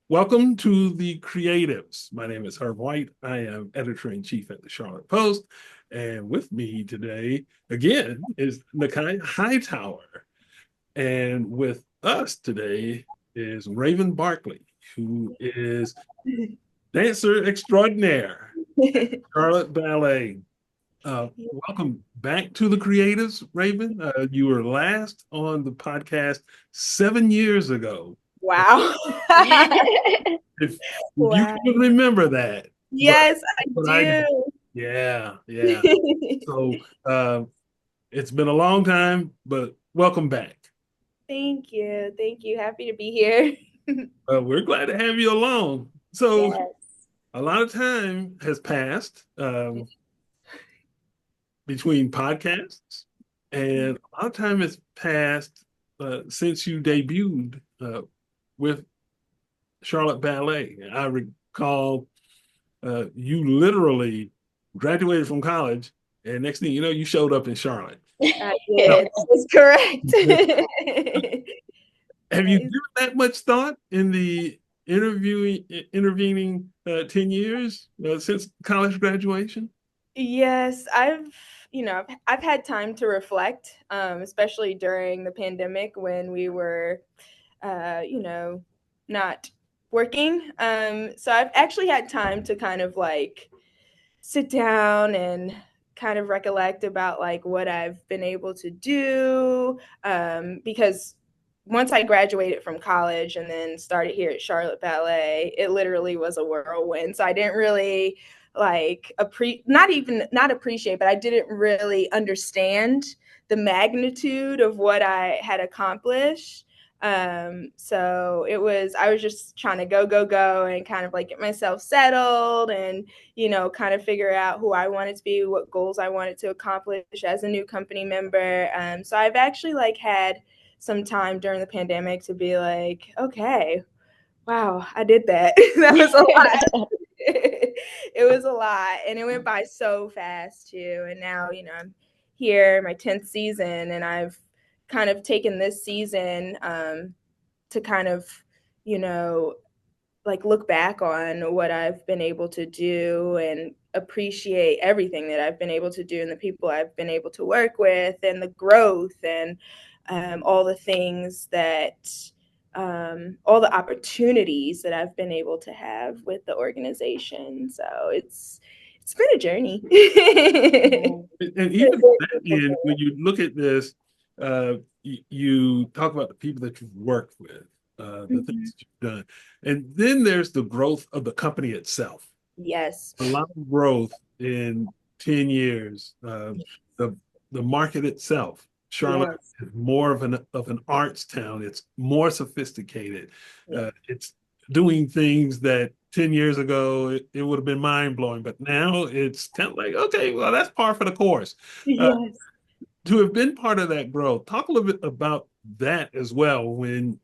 Welcome to the Creatives. My name is Herb White. I am editor-in-chief at the Charlotte Post. And with me today, again, is Nakai Hightower. And with us today is Raven Barkley, who is dancer extraordinaire at Charlotte Ballet. Welcome back to the Creatives, Raven. You were last on the podcast 7 years ago. Wow. If you Wow. can remember that, but Yes, I but I do. yeah. So it's been a long time, but welcome back. Thank you. Thank you. Happy to be here. We're glad to have you along. So Yes. a lot of time has passed between podcasts, and a lot of time has passed since you debuted with Charlotte Ballet. I recall you literally graduated from college, and next thing you know, you showed up in Charlotte. I Now, did. That is correct. have you That is- given that much thought in the intervening 10 years since college graduation? Yes, I've had time to reflect, especially during the pandemic when we were, not working. So I've actually had time to kind of like sit down and kind of recollect about like what I've been able to do, because once I graduated from college and then started here at Charlotte Ballet, it literally was a whirlwind. So I didn't really like not appreciate, but I didn't really understand the magnitude of what I had accomplished. So I was just trying to go and kind of like get myself settled and kind of figure out who I wanted to be, what goals I wanted to accomplish as a new company member. So I've actually like had some time during the pandemic to be like, okay, wow, I did that. That was a lot. It was a lot, and it went by so fast too. And now, I'm here, my 10th season, and I've kind of taken this season to kind of, you know, like look back on what I've been able to do and appreciate everything that I've been able to do and the people I've been able to work with and the growth and all the things that all the opportunities that I've been able to have with the organization. So it's been a journey. And even that end, when you look at this, you talk about the people that you've worked with, the Mhm. things that you've done. And then there's the growth of the company itself. Yes. A lot of growth in 10 years. The the market itself, Charlotte Yes. is more of an arts town. It's more sophisticated. Yeah. It's doing things that 10 years ago it would have been mind blowing, but now it's kind of like, okay, well, that's par for the course. Uh, Yes. to have been part of that growth, talk a little bit about that as well when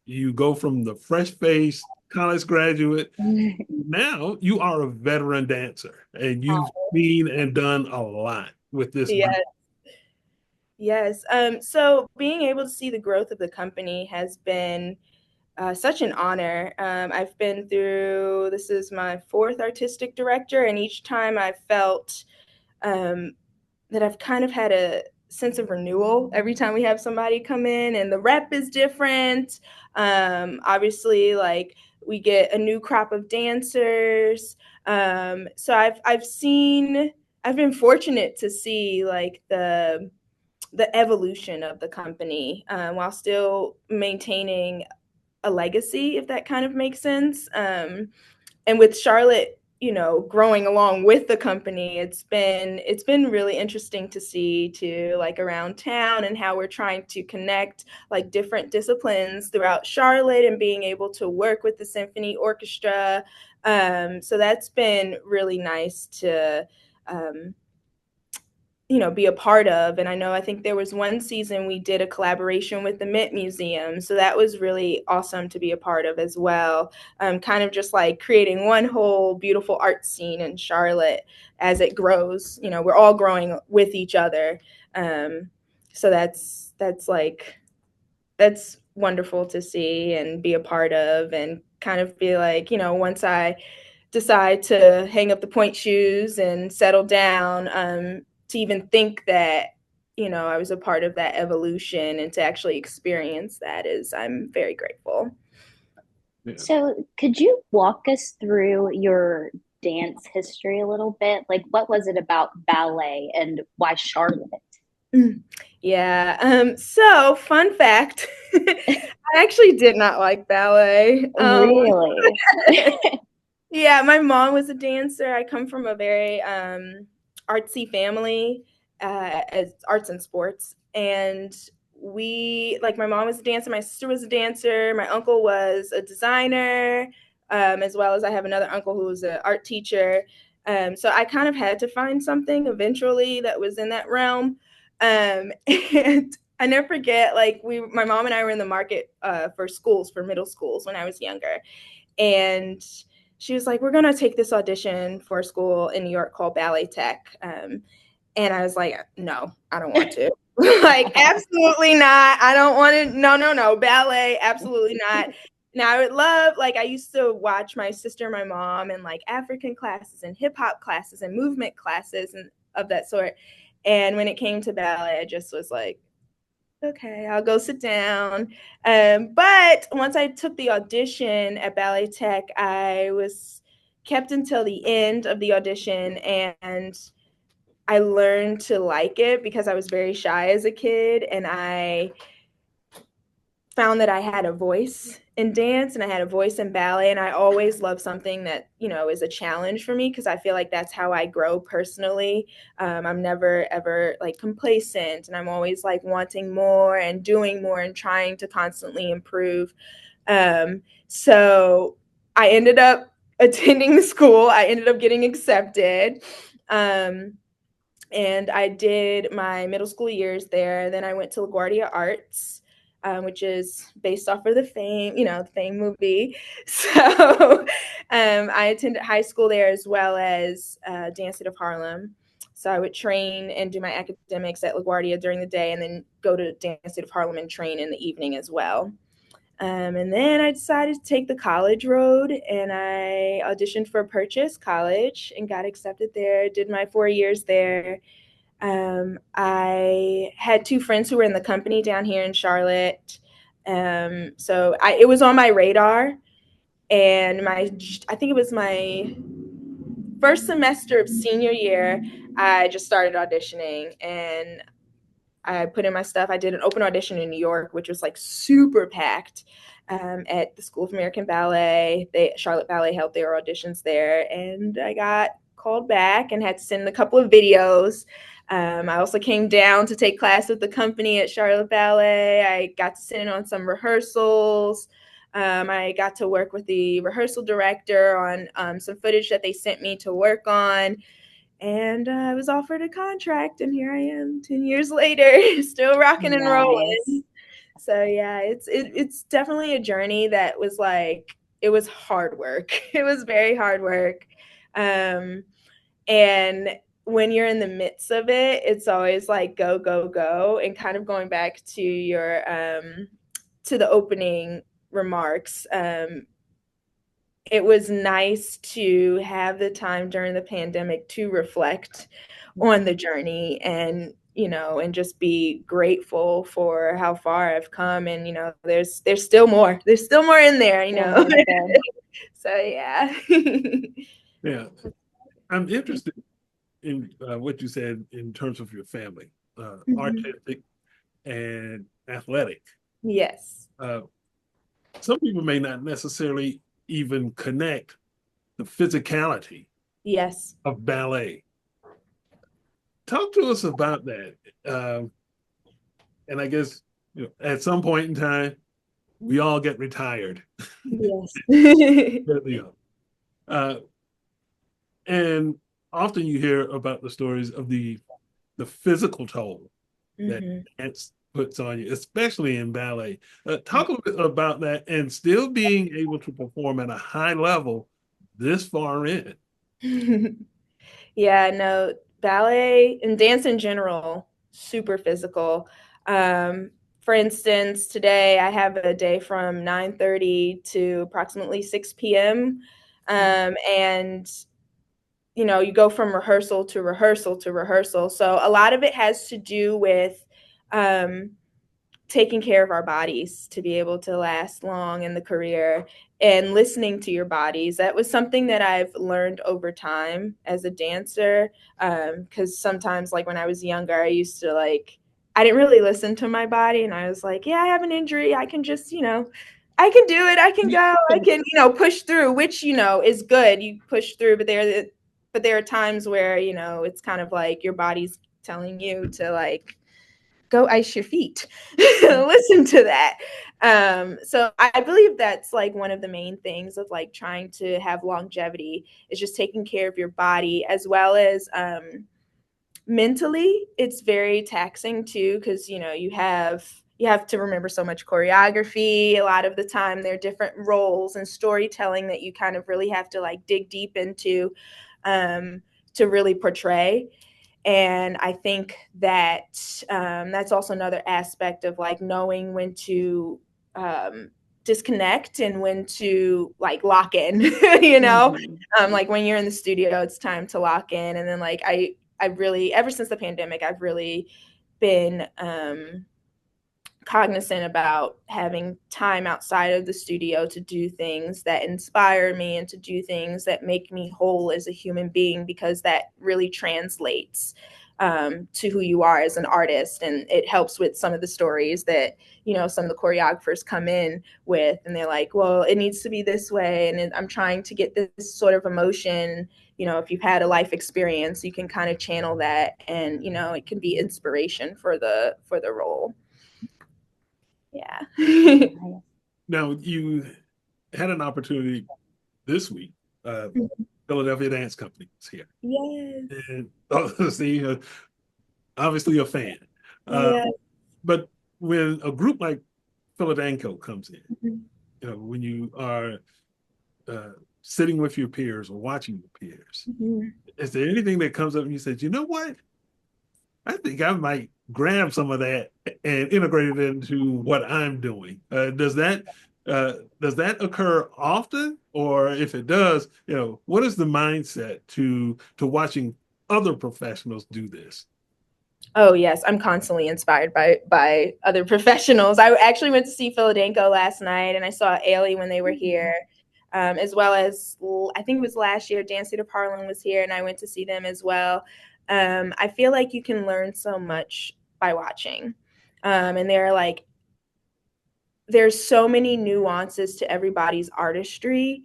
you go from the fresh faced college graduate, now you are a veteran dancer and you've seen and done a lot with this group. Yes. Yes. So being able to see the growth of the company has been such an honor. I've been through, this is my fourth artistic director, and each time I felt um, that I've kind of had a sense of renewal every time we have somebody come in, and the rep is different. Obviously, like we get a new crop of dancers. So I've been fortunate to see like the evolution of the company while still maintaining a legacy, if that kind of makes sense. And with Charlotte, growing along with the company, it's been really interesting to see to like around town and how we're trying to connect like different disciplines throughout Charlotte and being able to work with the symphony orchestra. So that's been really nice to um, be a part of. And I think there was one season we did a collaboration with the Mint Museum, so that was really awesome to be a part of as well. Kind of just like creating one whole beautiful art scene in Charlotte as it grows. We're all growing with each other. So that's wonderful to see and be a part of, and kind of be like, once I decide to hang up the point shoes and settle down, to even think that, I was a part of that evolution and to actually experience that is, I'm very grateful. Yeah. So, could you walk us through your dance history a little bit? Like, what was it about ballet and why Charlotte? Yeah. So, fun fact, I actually did not like ballet. Really? Yeah, my mom was a dancer. I come from a very artsy family, as arts and sports, and my mom was a dancer, my sister was a dancer, my uncle was a designer, as well as I have another uncle who was an art teacher. So I kind of had to find something eventually that was in that realm. And I never forget, like my mom and I were in the market for middle schools when I was younger, and she was like, "We're gonna take this audition for a school in New York called Ballet Tech," and I was like, "No, I don't want to." Like, absolutely not. I don't want to. No, no, no. Ballet, absolutely not. Now, I would love, like, I used to watch my sister and my mom in like African classes and hip hop classes and movement classes and of that sort. And when it came to ballet, I just was like, okay, I'll go sit down. But once I took the audition at Ballet Tech, I was kept until the end of the audition, and I learned to like it because I was very shy as a kid, and I found that I had a voice in dance and I had a voice in ballet, and I always love something that is a challenge for me because I feel like that's how I grow personally. I'm never ever like complacent, and I'm always like wanting more and doing more and trying to constantly improve. So I ended up attending the school. I ended up getting accepted. And I did my middle school years there. Then I went to LaGuardia Arts, which is based off of the Fame movie. So I attended high school there as well as Dance State of Harlem. So I would train and do my academics at LaGuardia during the day, and then go to Dance State of Harlem and train in the evening as well. And then I decided to take the college road, and I auditioned for Purchase College and got accepted there. Did my 4 years there. I had two friends who were in the company down here in Charlotte. So it was on my radar, and I think it was my first semester of senior year. I just started auditioning, and I put in my stuff. I did an open audition in New York, which was like super packed, at the School of American Ballet. Charlotte Ballet held their auditions there, and I got called back and had to send a couple of videos. I also came down to take class with the company at Charlotte Ballet. I got to sit in on some rehearsals. I got to work with the rehearsal director on some footage that they sent me to work on, and I was offered a contract, and here I am 10 years later, still rocking and Nice. rolling. So yeah, it's definitely a journey that was like, it was hard work. It was very hard work. And when you're in the midst of it, it's always like go, go, go. And kind of going back to your to the opening remarks, it was nice to have the time during the pandemic to reflect on the journey, and and just be grateful for how far I've come. And there's still more. There's still more in there. Oh, that's good. So yeah. Yeah. I'm interested in what you said in terms of your family, Mhm. artistic and athletic. Yes. Uh, some people may not necessarily even connect the physicality Yes. of ballet. Talk to us about that. And I guess at some point in time, we all get retired. Yes. uh, and often you hear about the stories of the physical toll that Mhm. dance puts on you, especially in ballet. Talk a little bit about that and still being able to perform at a high level this far in. Yeah, no, ballet and dance in general, super physical. Um, for instance, today I have a day from 9:30 to approximately 6 p.m. And you go from rehearsal to rehearsal to rehearsal. So a lot of it has to do with um, taking care of our bodies to be able to last long in the career and listening to your bodies. That was something that I've learned over time as a dancer. Because sometimes, like when I was younger, I used to I didn't really listen to my body, and I was like, yeah, I have an injury. I can just, I can do it. I can go. I can, push through, which, is good. You push through, but there are times where, it's kind of like your body's telling you to go ice your feet. Listen to that. So I believe that's like one of the main things of like trying to have longevity is just taking care of your body as well as mentally. It's very taxing too because you have to remember so much choreography. A lot of the time there are different roles and storytelling that you kind of really have to like dig deep into to really portray. And I think that that's also another aspect of like knowing when to disconnect and when to like lock in. Like when you're in the studio, it's time to lock in. And then like I really, ever since the pandemic, I've really been cognizant about having time outside of the studio to do things that inspire me and to do things that make me whole as a human being, because that really translates to who you are as an artist. And it helps with some of the stories that, some of the choreographers come in with, and they're like, well, it needs to be this way. And I'm trying to get this sort of emotion. If you've had a life experience, you can kind of channel that, and, it can be inspiration for the role. Yeah. Now, you had an opportunity this week. Philadelphia Dance Company is here. Yes. And see, obviously a fan. Yeah. But when a group like Philadanco comes in, Mm-hmm. when you are sitting with your peers or watching your peers, Mm-hmm. is there anything that comes up and you said, you know what? I think I might grab some of that and integrate it into what I'm doing. Does that occur often, or if it does, what is the mindset to watching other professionals do this? Oh yes, I'm constantly inspired by other professionals. I actually went to see Philadelphia last night, and I saw Ailey when they were here, as well as I think it was last year. Dance Theater Harlem was here, and I went to see them as well. I feel like you can learn so much by watching, and there's so many nuances to everybody's artistry,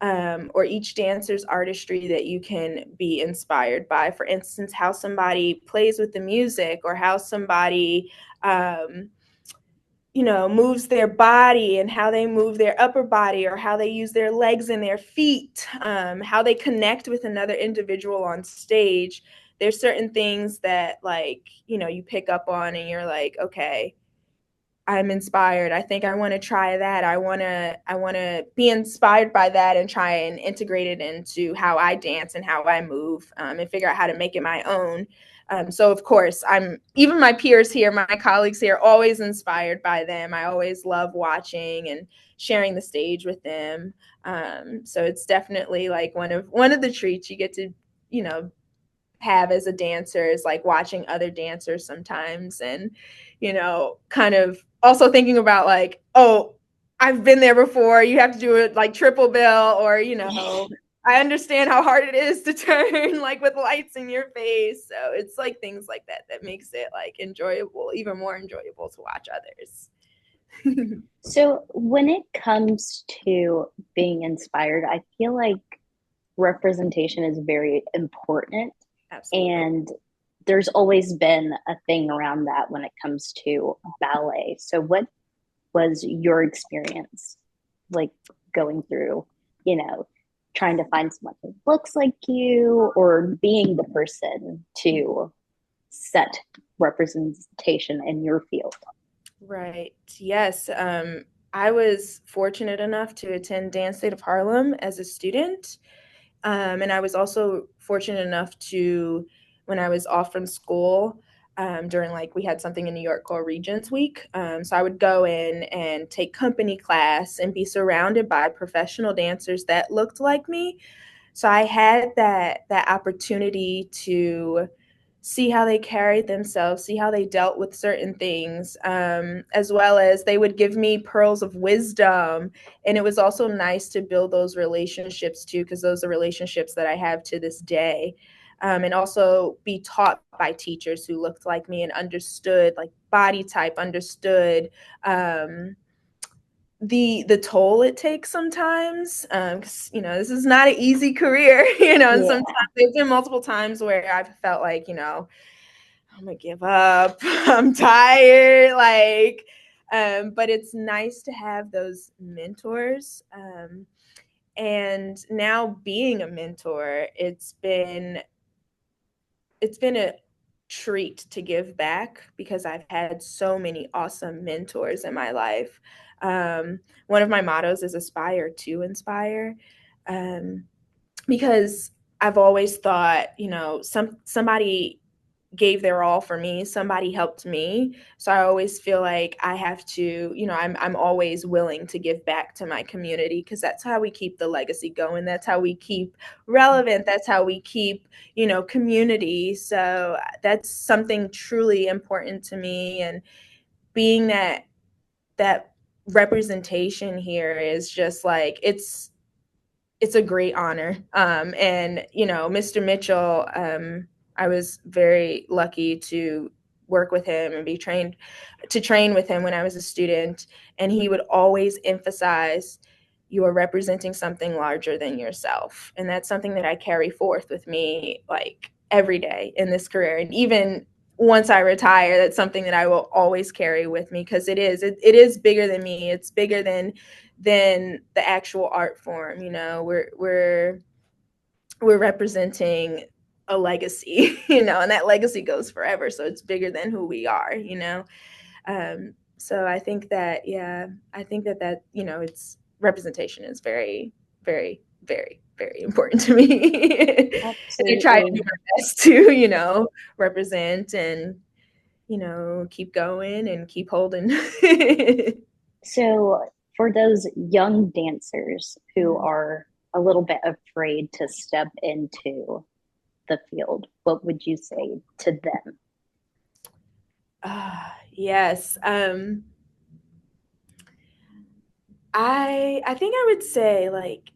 or each dancer's artistry, that you can be inspired by. For instance, how somebody plays with the music, or how somebody moves their body, and how they move their upper body, or how they use their legs and their feet, how they connect with another individual on stage. There's certain things that you pick up on, and you're like, okay, I'm inspired. I think I want to try that. I want to be inspired by that and try and integrate it into how I dance and how I move, and figure out how to make it my own. So of course, even my peers here, my colleagues here, always inspired by them. I always love watching and sharing the stage with them. So it's definitely like one of the treats you get to, have as a dancer, is like watching other dancers sometimes, and kind of also thinking about like, oh, I've been there before. You have to do it like triple bill, or I understand how hard it is to turn like with lights in your face. So it's like things like that that makes it like enjoyable, even more enjoyable to watch others. So when it comes to being inspired, I feel like representation is very important. Absolutely. And there's always been a thing around that when it comes to ballet. So what was your experience like going through, you know, trying to find someone who looks like you or being the person to set representation in your field? Right. Yes. I was fortunate enough to attend Dance State of Harlem as a student. And I was also fortunate enough to, when I was off from school, during like we had something in New York called Regents Week. So I would go in and take company class and be surrounded by professional dancers that looked like me. So I had that opportunity to see how they carried themselves, see how they dealt with certain things, as well as they would give me pearls of wisdom. And it was also nice to build those relationships too, because those are relationships that I have to this day. And also be taught by teachers who looked like me and understood like body type, understood the toll it takes sometimes, because this is not an easy career, and Yeah. sometimes there's been multiple times where I've felt like, I'm gonna give up. I'm tired. Like, but it's nice to have those mentors. And now being a mentor, it's been a treat to give back because I've had so many awesome mentors in my life. One of my mottos is aspire to inspire. Um, because I've always thought, somebody gave their all for me, somebody helped me. So I always feel like I have to, I'm always willing to give back to my community because that's how we keep the legacy going. That's how we keep relevant. That's how we keep, community. So that's something truly important to me. And being that representation here is just like it's a great honor. And Mr. Mitchell, I was very lucky to work with him and train with him when I was a student. And he would always emphasize, you are representing something larger than yourself. And that's something that I carry forth with me like every day in this career. And even once I retire, that's something that I will always carry with me because it is bigger than me. It's bigger than the actual art form. We're representing a legacy, and that legacy goes forever. So it's bigger than who we are. So I think that, yeah, it's representation is very, very, very, very important to me. And I try to do Absolutely. my best to, represent and, keep going and keep holding. So, for those young dancers who are a little bit afraid to step into the field, what would you say to them? Yes. I think I would say like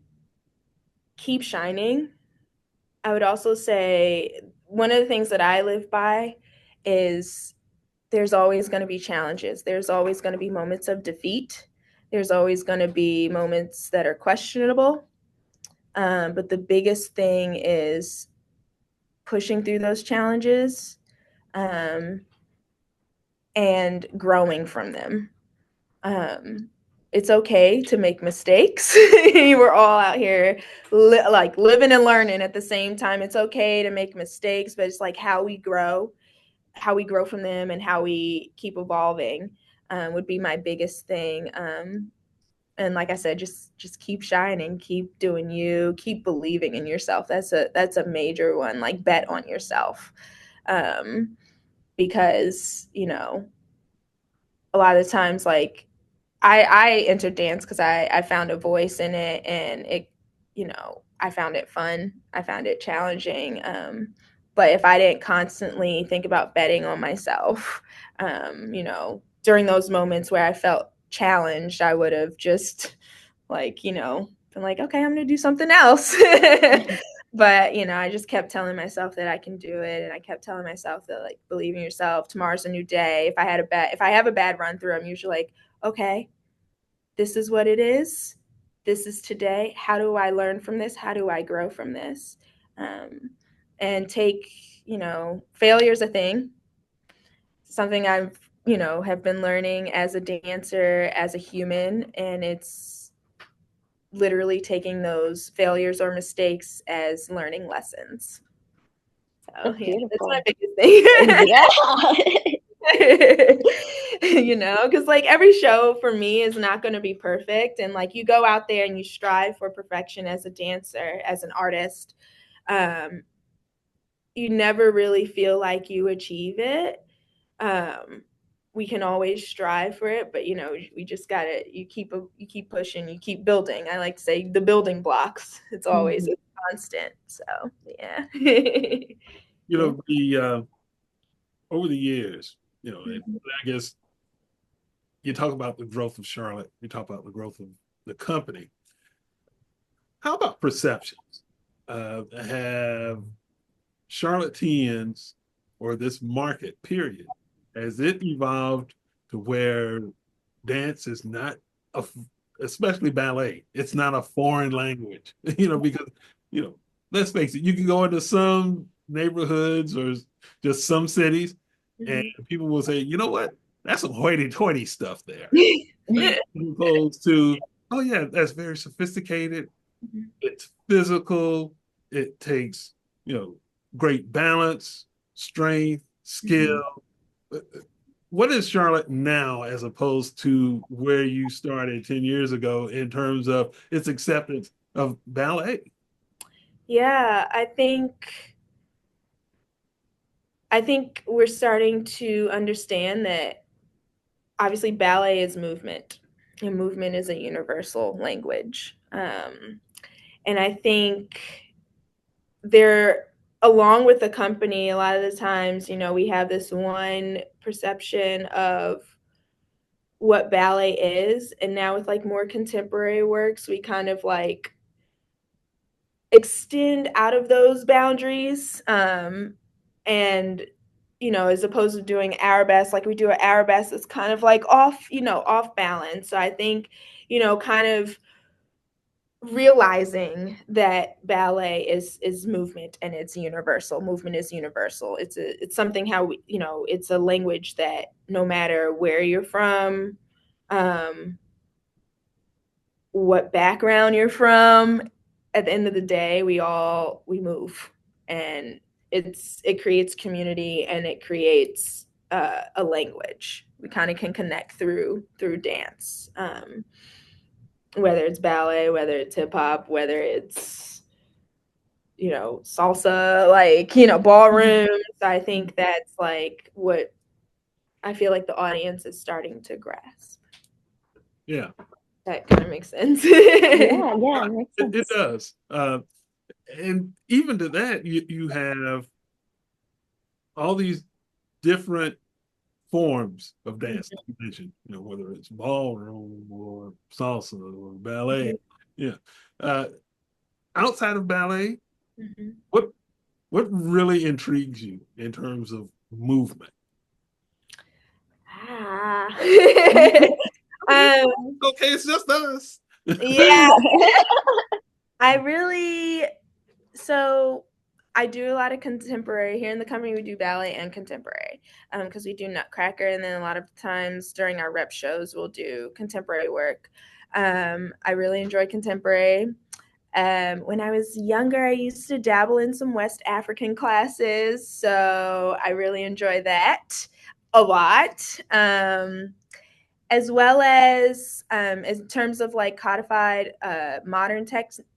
keep shining. I would also say one of the things that I live by is there's always going to be challenges. There's always going to be moments of defeat. There's always going to be moments that are questionable. But the biggest thing is pushing through those challenges, um, and growing from them. Um, it's okay to make mistakes. We're all out here like living and learning at the same time. It's okay to make mistakes, but it's like how we grow from them and how we keep evolving, would be my biggest thing. And like I said, just keep shining, keep doing you, keep believing in yourself. That's a major one. Like bet on yourself, because a lot of the times like I entered dance because I found a voice in it, and I found it fun. I found it challenging. But if I didn't constantly think about betting on myself, during those moments where I felt challenged, I would have just like, been like, okay, I'm going to do something else. But, I just kept telling myself that I can do it. And I kept telling myself that like, believe in yourself. Tomorrow's a new day. If I have a bad run through, I'm usually like, okay, this is what it is. This is today. How do I learn from this? How do I grow from this? Um, and take, failure's a thing, something I've, have been learning as a dancer, as a human. And it's literally taking those failures or mistakes as learning lessons. So, That's yeah, that's my beautiful. biggest thing. Yeah. Because like every show for me is not going to be perfect. And like you go out there and you strive for perfection as a dancer, as an artist. Um, you never really feel like you achieve it. we can always strive for it, but we just gotta you keep pushing, you keep building. I like to say the building blocks. It's always a constant. So yeah. The over the years, I guess you talk about the growth of Charlotte, you talk about the growth of the company. How about perceptions? Have Charlotteans or this market, period, has it evolved to where dance is not, a, especially ballet, it's not a foreign language, because, let's face it, you can go into some neighborhoods or just some cities and people will say, you know what, that's some hoity-toity stuff there. As opposed to, oh yeah, that's very sophisticated. It's physical. It takes, great balance, strength, skill. What is Charlotte now as opposed to where you started 10 years ago in terms of its acceptance of ballet? Yeah, I think we're starting to understand that obviously ballet is movement, and movement is a universal language. And I think they're along with the company, a lot of the times, we have this one perception of what ballet is. And now with like more contemporary works, we kind of like extend out of those boundaries. And as opposed to doing arabesque, like we do an arabesque, it's kind of like off balance. So I think, kind of realizing that ballet is movement, and it's universal. Movement is universal. It's something how it's a language that no matter where you're from, what background you're from, at the end of the day, we move, and it creates community, and it creates a language. We kind of can connect through dance. Whether it's ballet, whether it's hip hop, whether it's salsa, like ballrooms. I think that's like what I feel like the audience is starting to grasp. Yeah, that kind of makes sense. Yeah, it makes sense. it does. And even to that, you have all these different forms of dance, like you mentioned, whether it's ballroom or salsa or ballet. Yeah. Outside of ballet, what really intrigues you in terms of movement? Okay, it's just us. Yeah. I do a lot of contemporary. Here in the company, we do ballet and contemporary because we do Nutcracker, and then a lot of times during our rep shows, we'll do contemporary work. I really enjoy contemporary. When I was younger, I used to dabble in some West African classes, so I really enjoy that a lot. As well as in terms of like codified modern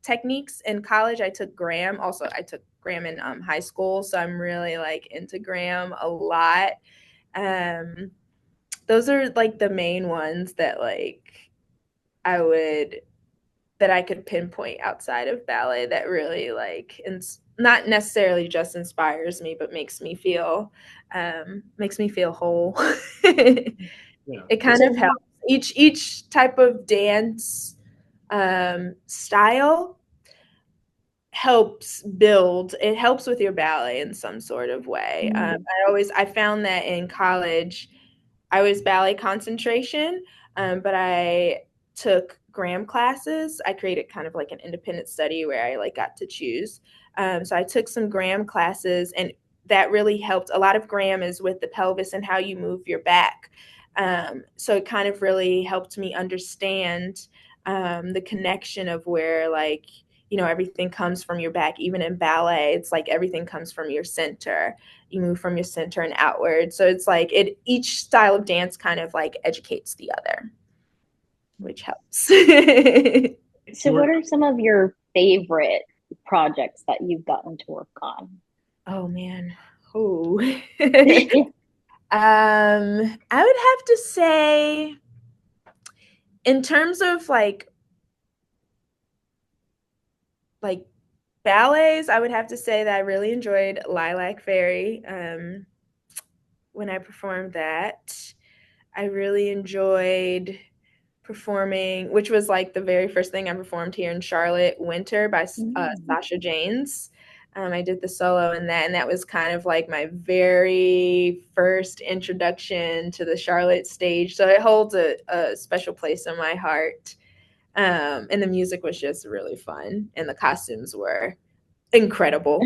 techniques in college, I took Gram. Also, I took Gram in high school, so I'm really like into Gram a lot. Those are like the main ones that I could pinpoint outside of ballet that really like not necessarily just inspires me, but makes me feel whole. Yeah. It kind of helps. Each type of dance style helps build. It helps with your ballet in some sort of way. I found that in college, I was ballet concentration, but I took Gram classes. I created kind of like an independent study where I like got to choose. So I took some Gram classes, and that really helped. A lot of Gram is with the pelvis and how you move your back. So it kind of really helped me understand the connection of where everything comes from your back. Even in ballet, it's like everything comes from your center. You move from your center and outward. So it's like each style of dance kind of like educates the other, which helps. So what are some of your favorite projects that you've gotten to work on? Oh man. Oh. I would have to say, in terms of like ballets, I would have to say that I really enjoyed Lilac Fairy when I performed that. I really enjoyed performing, which was like the very first thing I performed here in Charlotte, Winter by Sasha Janes. I did the solo in that, and that was kind of like my very first introduction to the Charlotte stage. So it holds a special place in my heart. And the music was just really fun, and the costumes were incredible.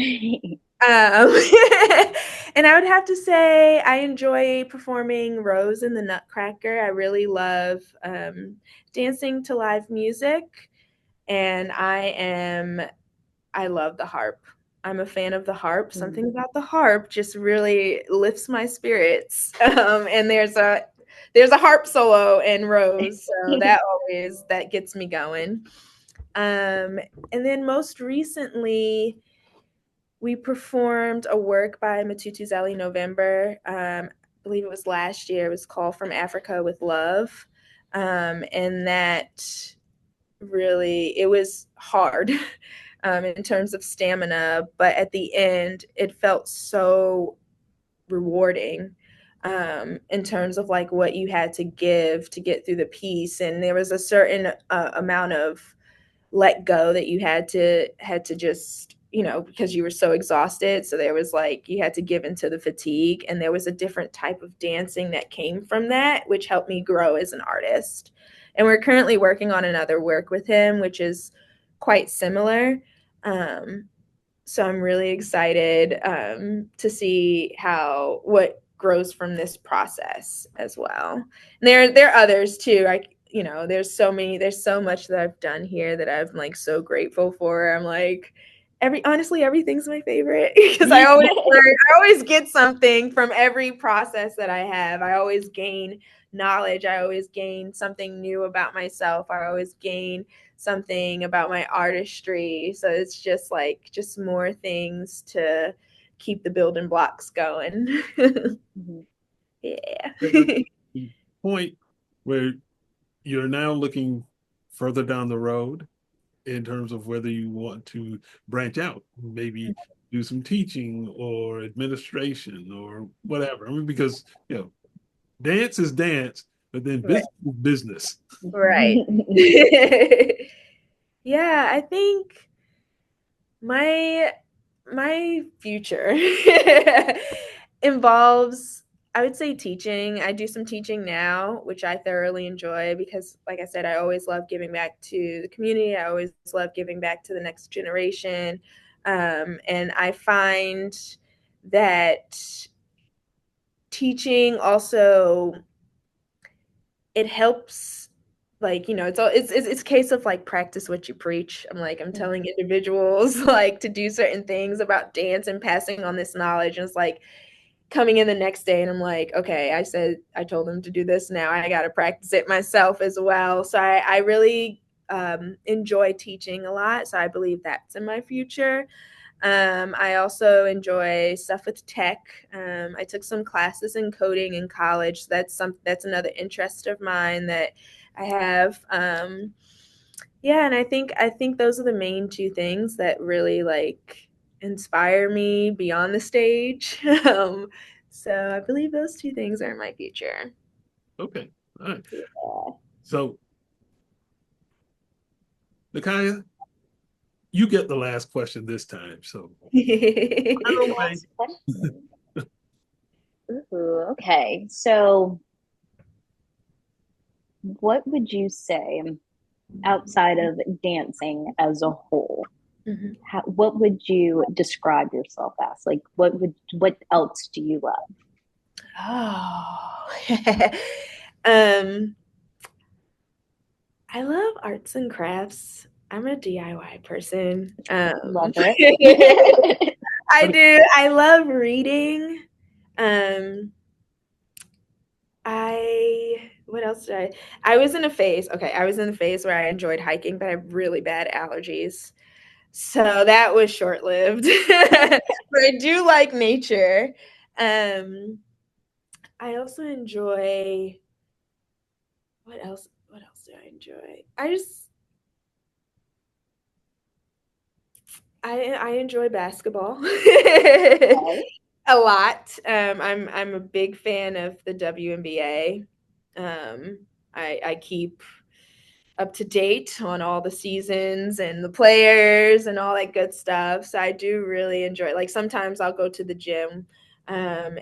And I would have to say I enjoy performing Rose in the Nutcracker. I really love dancing to live music, and I love the harp. I'm a fan of the harp. Something about the harp just really lifts my spirits. And there's a harp solo in Rose, so that gets me going. And then most recently, we performed a work by Matutu Zeli November. I believe it was last year. It was called From Africa with Love. And that really, it was hard in terms of stamina, but at the end, it felt so rewarding in terms of like what you had to give to get through the piece. And there was a certain amount of let go that you had to just, because you were so exhausted. So there was like you had to give into the fatigue, and there was a different type of dancing that came from that, which helped me grow as an artist. And we're currently working on another work with him, which is quite similar. So I'm really excited to see what grows from this process as well. And there are others too. There's so much that I've done here that I'm like so grateful for. I'm like honestly everything's my favorite because I always get something from every process that I have. I always gain knowledge. I always gain something new about myself. I always gain something about my artistry. So it's just more things to keep the building blocks going. Yeah. The point where you're now looking further down the road in terms of whether you want to branch out, maybe do some teaching or administration or whatever. I mean, because dance is dance, but then business is business. Right. Yeah, I think my future involves, I would say, teaching. I do some teaching now, which I thoroughly enjoy because, like I said, I always love giving back to the community. I always love giving back to the next generation. And I find that teaching also, it helps, it's a case of like practice what you preach. I'm telling individuals like to do certain things about dance and passing on this knowledge, and it's like coming in the next day and I'm like, okay, I told them to do this, now I got to practice it myself as well. So I really enjoy teaching a lot, so I believe that's in my future. I also enjoy stuff with tech. I took some classes in coding in college. That's another interest of mine that I have. Yeah, and I think those are the main two things that really like inspire me beyond the stage. So I believe those two things are in my future. Okay. All right. Yeah. So, Nakaya, you get the last question this time. So, Last question. Ooh, okay. So, what would you say outside of dancing as a whole? Mhm. What would you describe yourself as? Like, what else do you love? Oh. I love arts and crafts. I'm a DIY person. Love it. I do. I love reading. Um, what else did I was in a phase. Okay, I was in a phase where I enjoyed hiking, but I have really bad allergies. So that was short-lived. But I do like nature. Um, I also enjoy what else? What else do I enjoy? I enjoy basketball Okay. a lot. I'm a big fan of the WNBA. I keep up to date on all the seasons and the players and all that good stuff. So I do really enjoy it. Like sometimes I'll go to the gym and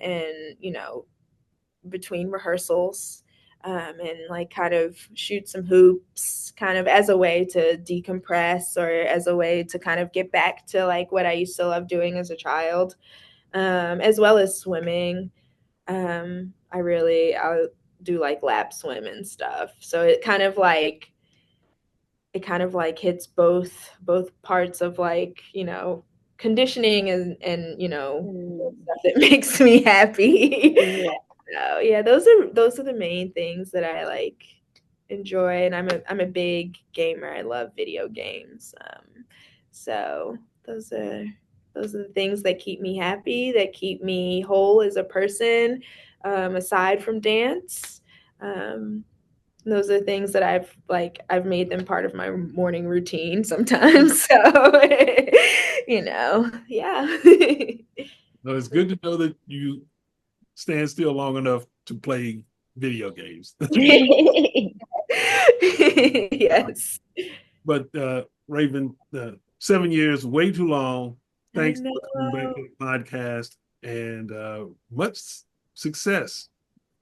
between rehearsals and like kind of shoot some hoops kind of as a way to decompress or as a way to kind of get back to like what I used to love doing as a child, as well as swimming. I'll do like lap swim and stuff. So it kind of like hits both parts of like conditioning and Mm, stuff that makes me happy. yeah. So yeah, those are the main things that I like enjoy, and I'm a big gamer. I love video games. So those are the things that keep me happy, that keep me whole as a person. Aside from dance, um, those are things that I've made them part of my morning routine sometimes. So yeah. So it's good to know that you stand still long enough to play video games. Yes. But Raven, 7 years, way too long. I Thanks for coming back know. to the podcast, and much success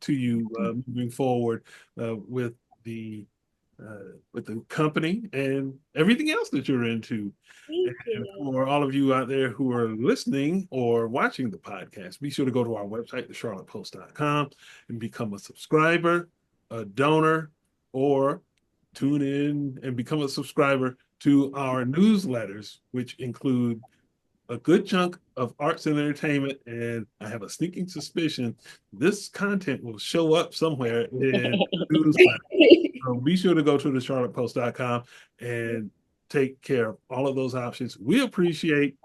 to you moving forward with the with the company and everything else that you're into. Thank And you. for all of you out there who are listening or watching the podcast, be sure to go to our website, thecharlottepost.com, and become a subscriber, a donor, or tune in and become a subscriber to our newsletters, which include a good chunk of arts and entertainment. And I have a sneaking suspicion this content will show up somewhere in the newsletter. So be sure to go to thecharlottepost.com and take care of all of those options. We appreciate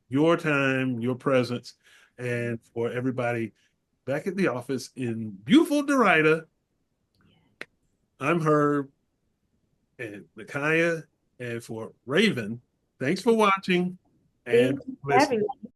your time, your presence, and for everybody back at the office in beautiful Derrida, I'm Herb and Nakaya, and for Raven, thanks for watching and Thank you for listening. having me.